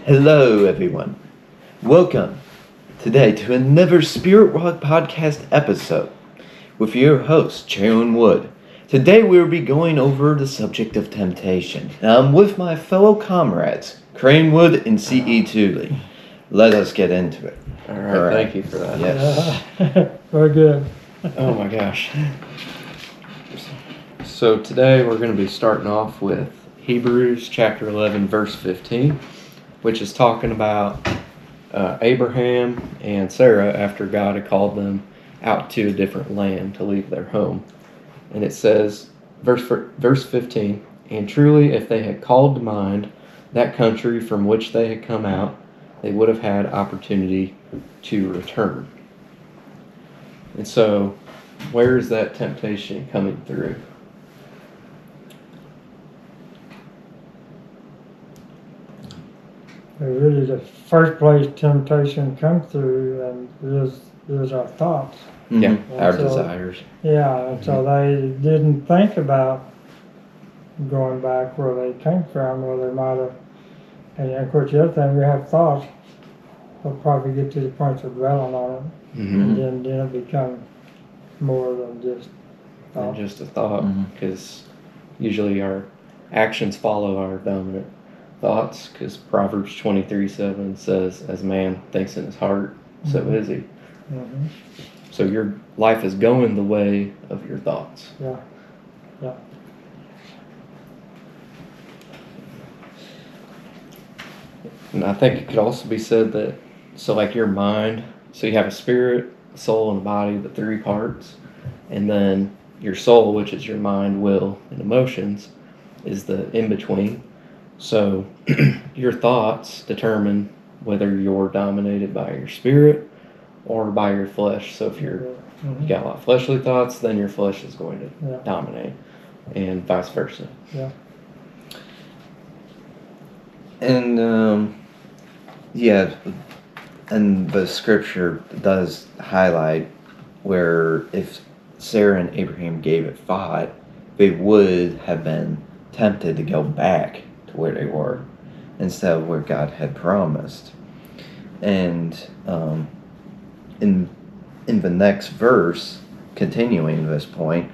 Hello, everyone. Welcome today to another Spirit Rock Podcast episode with your host, Charon Wood. Today we will be going over the subject of temptation. I'm with my fellow comrades, Crane Wood and C.E. Tooley. Let us get into it. All right, thank you for that. Yes. Very good. Oh my gosh. So today we're going to be starting off with Hebrews chapter 11, verse 15, which is talking about Abraham and Sarah after God had called them out to a different land to leave their home. And it says, verse 15, "And truly if they had called to mind that country from which they had come out, they would have had opportunity to return." And so, where is that temptation coming through? Really, the first place temptation comes through and is our thoughts. Yeah, Our So- desires. Yeah, and so they didn't think about going back where they came from, or they might have. And of course, the other thing, we have thoughts. They'll probably get to the point of dwelling on it, Mm-hmm. and then it'll become more than just Not thought. just a thought, Mhm. because usually our actions follow our dominant thoughts, because Proverbs 23:7 says, "As man thinks in his heart, so Mhm. is he." Hmm. So your life is going the way of your thoughts. Yeah, yeah. And I think it could also be said that, so like your mind, so you have a spirit, a soul, and a body, the three parts, and then your soul, which is your mind, will, and emotions, is the in-between. So your thoughts determine whether you're dominated by your spirit or by your flesh. So if you Mhm. got a lot of fleshly thoughts, then your flesh is going to Yeah. dominate, and vice versa. Yeah. And yeah, and the scripture does highlight where if Sarah and Abraham gave it thought, they would have been tempted to go back to where they were instead of where God had promised. And in the next verse, continuing this point,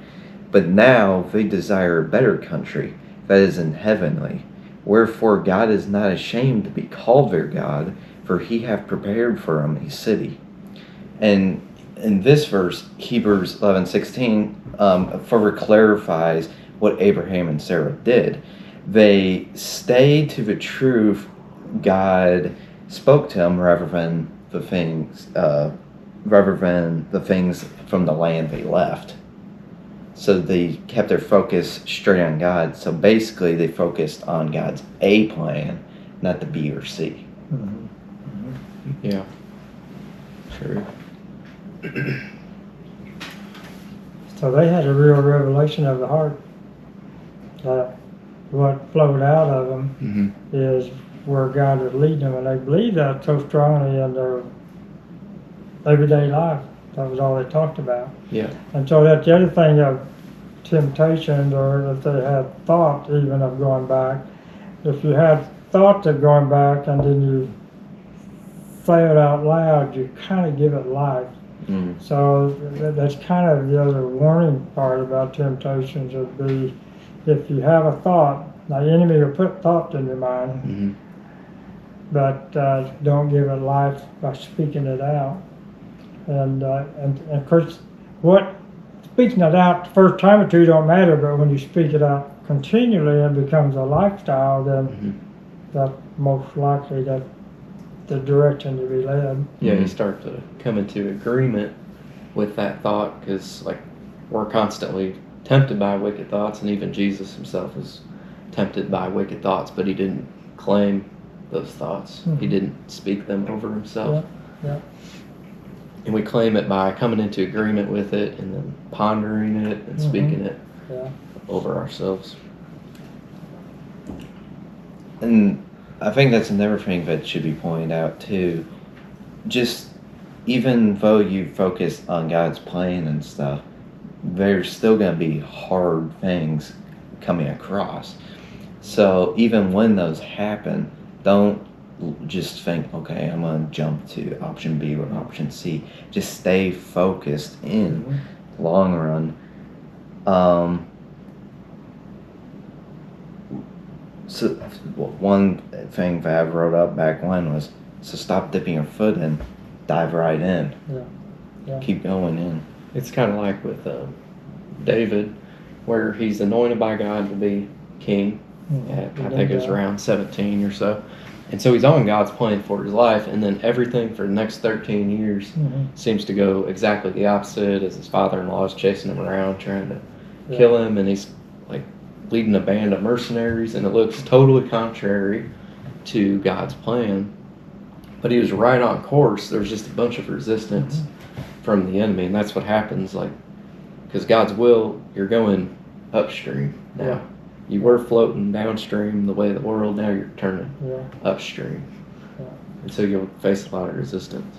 "But now they desire a better country, that is in heavenly. Wherefore God is not ashamed to be called their God, for he hath prepared for them a city." And in this verse, Hebrews 11:16, further clarifies what Abraham and Sarah did. They stayed to the truth God spoke to them rather than the things from the land they left. So they kept their focus straight on God. So basically, they focused on God's A plan, not the B or C. Mhm. Yeah. True. So they had a real revelation of the heart. That what flowed out of them Mm-hmm. is where God would lead them, and they believed that so strongly in their everyday life. That was all they talked about. Yeah. And so that's the other thing of temptations, or if they had thought even of going back. If you had thoughts of going back and then you say it out loud, you kind of give it life. Mm. So that's kind of the other warning part about temptations would be if you have a thought, now the enemy will put thought in your mind, Mm-hmm. but don't give it life by speaking it out. And of course, what speaking it out the first time or two don't matter, but when you speak it out continually and becomes a lifestyle, then Mm-hmm. that's most likely that the direction to be led. Yeah, you Mhm. start to come into agreement with that thought, because like we're constantly tempted by wicked thoughts, and even Jesus himself is tempted by wicked thoughts, but he didn't claim those thoughts. He Mhm. didn't speak them over himself. Yeah. And we claim it by coming into agreement with it and then pondering it and speaking it Yeah. over ourselves. And I think that's another thing that should be pointed out too. Just even though you focus on God's plan and stuff, there's still going to be hard things coming across. So even when those happen, don't just think, okay, I'm going to jump to option B or option C. Just stay focused in long run. So one thing that I wrote up back when was, so stop dipping your foot in, dive right in. Yeah. Keep going in. It's kind of like with David, where he's anointed by God to be king. At, I think it was around 17 or so. And so he's on God's plan for his life, and then everything for the next 13 years seems to go exactly the opposite, as his father-in-law is chasing him around, trying to kill him, and he's like leading a band of mercenaries, and it looks totally contrary to God's plan. But he was right on course. There was just a bunch of resistance from the enemy, and that's what happens, like, because God's will, you're going upstream now. Yeah. You were floating downstream the way of the world, now you're turning upstream. Yeah. And so you'll face a lot of resistance.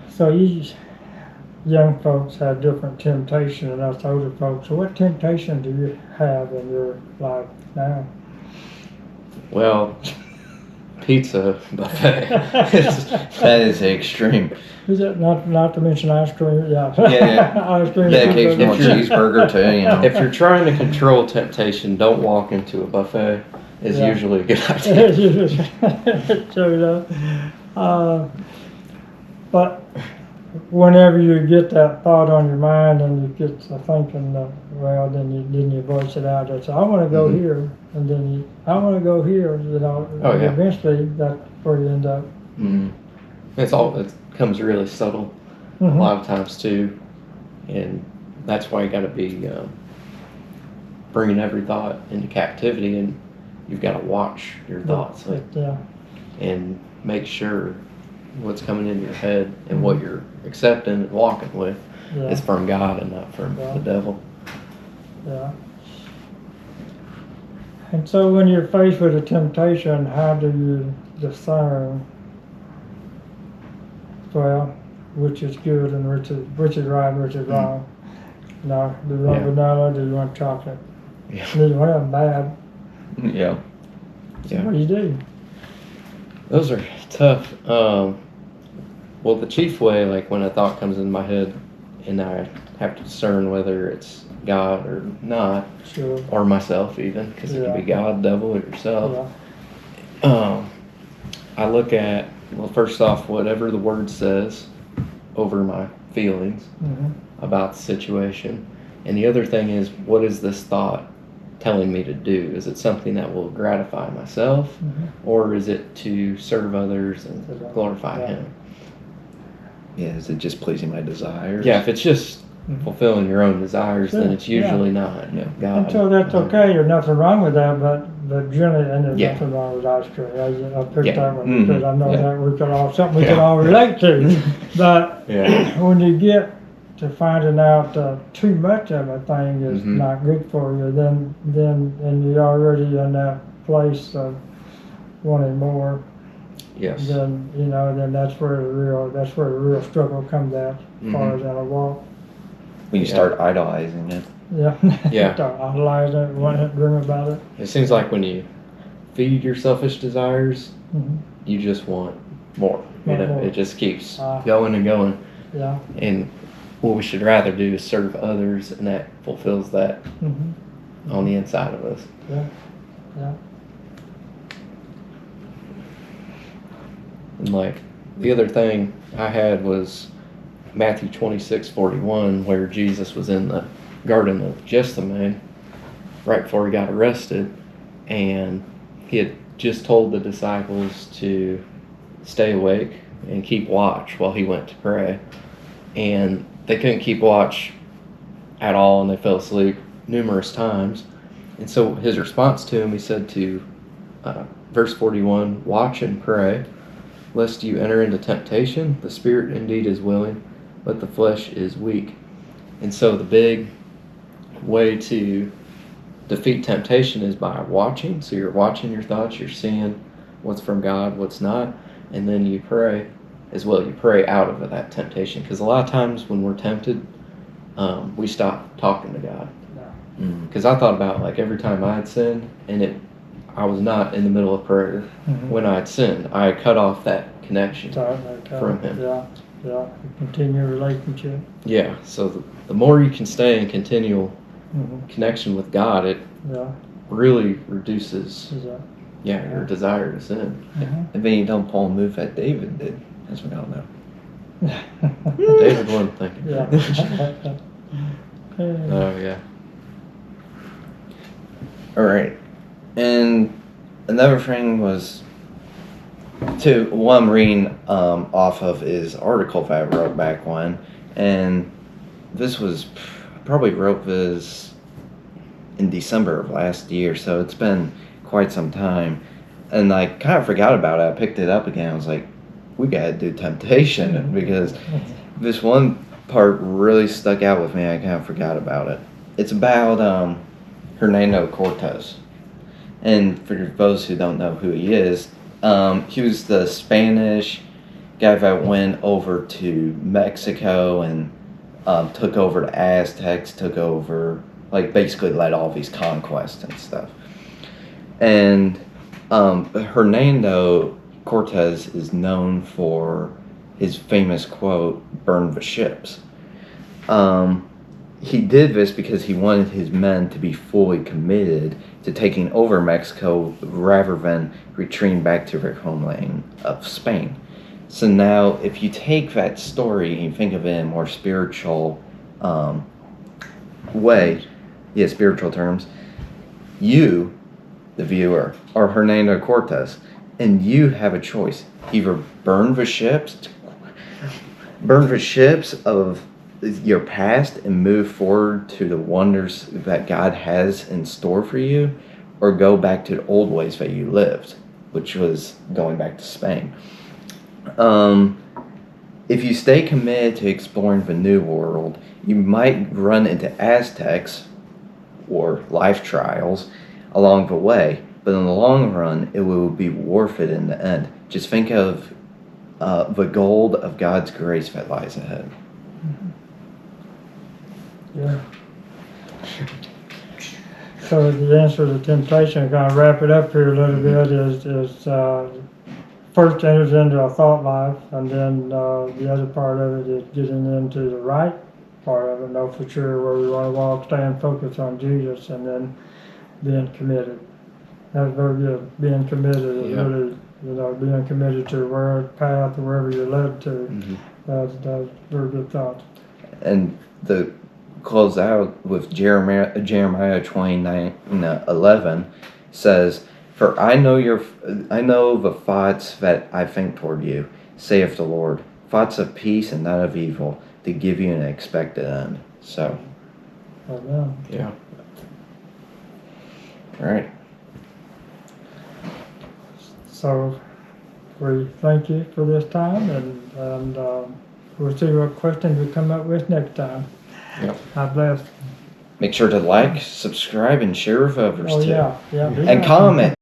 So you young folks have different temptation than us older folks. So what temptation do you have in your life now? Well, pizza buffet. That is extreme. Is it not to mention ice cream? Yeah. Yeah. Ice cream. The occasional If you're- cheeseburger too, you know. If you're trying to control temptation, don't walk into a buffet. Is Yeah. usually a good idea. So, but whenever you get that thought on your mind and you get to thinking, well, then you voice it out. It's, I want to go here, and then I want to go here. You know, Oh, yeah. eventually that's where you end up. It comes really subtle a lot of times too, and that's why you got to be bringing every thought into captivity, and you've got to watch your thoughts Yeah. and make sure what's coming into your head and what you're accepting and walking with Yeah. is from God and not from Yeah. the devil. Yeah. And so when you're faced with a temptation, how do you discern, well, which is good and which is right and which is wrong? No, do you want Yeah. vanilla, do you want chocolate? Yeah. Neither one of them bad. Yeah. So what do you do? Those are tough. Well, the chief way, like when a thought comes in my head and I have to discern whether it's God or not, Sure. or myself even, because it can be Yeah. God, devil, or yourself. Yeah. I look at, well, first off, whatever the word says over my feelings about the situation. And the other thing is, what is this thought telling me to do? Is it something that will gratify myself, or is it to serve others and glorify Yeah. Him? Yeah, is it just pleasing my desires? Yeah, if it's just fulfilling your own desires, then Sure, it's usually not Yeah. God. And so that's okay, there's nothing wrong with that, but generally, and there's Yeah. nothing wrong with ice cream. I picked Yeah. that one because I know Yeah. that we could all, something we could Yeah. all relate to. But Yeah. when you get to finding out too much of a thing is not good for you, then and you're already in that place of wanting more, Yes. then then that's where the real struggle comes at as far as in a walk. When you Yeah. start idolizing it. Yeah. Yeah. Start idolizing it, wanting to dream about it. It seems like when you feed your selfish desires, Mhm. you just want more. You know, More. it just keeps Ah. going and going. Yeah. And what we should rather do is serve others, and that fulfills that on the inside of us. Yeah. Yeah. And like the other thing I had was Matthew 26:41, where Jesus was in the Garden of Gethsemane right before he got arrested, and he had just told the disciples to stay awake and keep watch while he went to pray. And they couldn't keep watch at all, and they fell asleep numerous times. And so his response to him, he said to verse 41, "Watch and pray, lest you enter into temptation. The spirit indeed is willing, but the flesh is weak." And so the big way to defeat temptation is by watching. So you're watching your thoughts, you're seeing what's from God, what's not, and then you pray as well. You pray out of that temptation, because a lot of times when we're tempted, we stop talking to God. Mm. Because I thought about like every time I had sinned, and I was not in the middle of prayer Mhm. when I had sinned. I had cut off that connection. From him. Yeah, continue relationship. Yeah. So the more you can stay in continual Mhm. connection with God, it Yeah, really reduces is that. your desire to sin. Mhm. And then you don't pull a move that David did, as we all know. David wasn't thinking. Yeah. Oh yeah. All right. And another thing was, what I'm reading off of is article that I wrote back when, and this was probably wrote this in December of last year, so it's been quite some time, and I kind of forgot about it. I picked it up again. I was like, we gotta do temptation, because this one part really stuck out with me. I kind of forgot about it. It's about Hernando Cortez. And for those who don't know who he is, he was the Spanish guy that went over to Mexico and took over the Aztecs, took over, like, basically led all these conquests and stuff. And Hernando Cortez is known for his famous quote, "Burn the ships." He did this because he wanted his men to be fully committed to taking over Mexico rather than retreating back to their homeland of Spain. So now, if you take that story and think of it in more spiritual way, spiritual terms, you, the viewer, are Hernando Cortez, and you have a choice. Either burn the ships of your past and move forward to the wonders that God has in store for you, or go back to the old ways that you lived, which was going back to Spain. If you stay committed to exploring the new world, you might run into Aztecs or life trials along the way, but in the long run, it will be worth it in the end. Just think of the gold of God's grace that lies ahead. Yeah. So the answer to temptation, kind of wrap it up here a little bit, is first enters into a thought life, and then the other part of it is getting into the right part of it, know for sure where we want to walk, staying focused on Jesus, and then being committed. That's very good. Being committed is really, being committed to where path or wherever you're led to. Mm-hmm. That's very good thought. And the close out with Jeremiah 29:11 says, "For I know the thoughts that I think toward you, saith the Lord, thoughts of peace and not of evil, to give you an expected end." So, Amen. Yeah. all right. So we thank you for this time, and we'll see what questions we come up with next time. Yep. God bless. Make sure to like, subscribe, and share with others Oh too. yeah, yeah. do And that. comment.